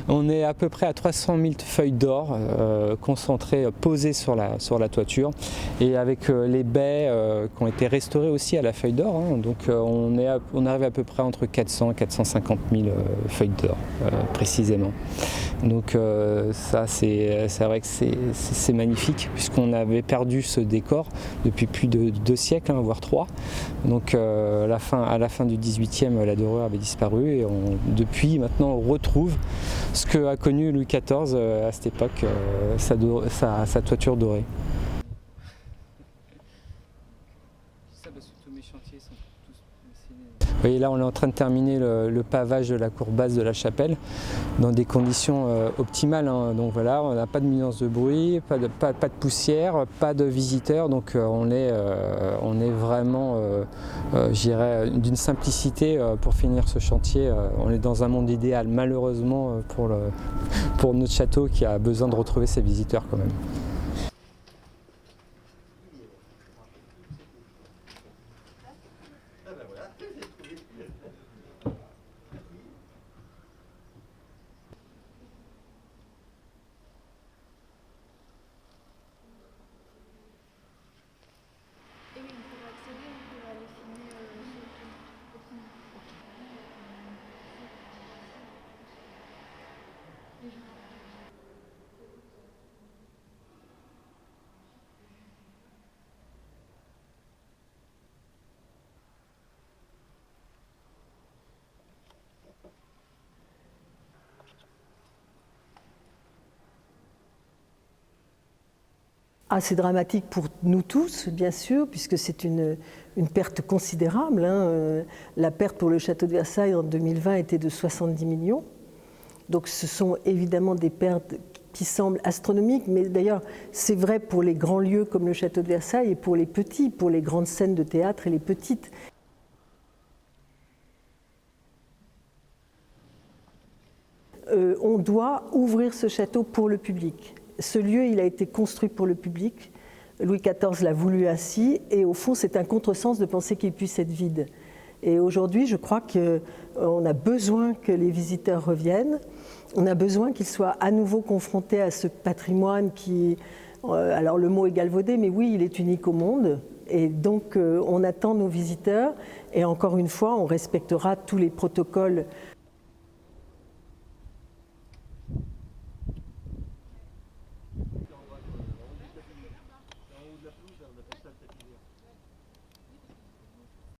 On est à peu près à 300 000 feuilles d'or concentrées, posées sur la toiture, et avec les baies qui ont été restaurées aussi à la feuille d'or, hein, donc on arrive à peu près entre 400 et 450 000 feuilles d'or précisément. Donc ça c'est vrai que c'est magnifique, puisqu'on avait perdu ce décor depuis plus de 2 siècles, hein, voire 3. Donc à la fin du 18e, la dorure avait disparu, et depuis maintenant on retrouve ce qu'a connu Louis XIV à cette époque, sa toiture dorée. Vous voyez, là on est en train de terminer le pavage de la cour basse de la chapelle dans des conditions optimales, hein. Donc voilà, on n'a pas de nuisance de bruit, pas de poussière, pas de visiteurs, donc on est vraiment, je dirais, d'une simplicité pour finir ce chantier. On est dans un monde idéal, malheureusement pour notre château qui a besoin de retrouver ses visiteurs quand même. C'est dramatique pour nous tous, bien sûr, puisque c'est une perte considérable, hein. La perte pour le château de Versailles en 2020 était de 70 millions. Donc ce sont évidemment des pertes qui semblent astronomiques, mais d'ailleurs c'est vrai pour les grands lieux comme le château de Versailles et pour les petits, pour les grandes scènes de théâtre et les petites. On doit ouvrir ce château pour le public. Ce lieu, il a été construit pour le public. Louis XIV l'a voulu ainsi, et au fond, c'est un contresens de penser qu'il puisse être vide. Et aujourd'hui, je crois qu'on a besoin que les visiteurs reviennent. On a besoin qu'ils soient à nouveau confrontés à ce patrimoine qui, alors le mot est galvaudé, mais oui, il est unique au monde. Et donc, on attend nos visiteurs. Et encore une fois, on respectera tous les protocoles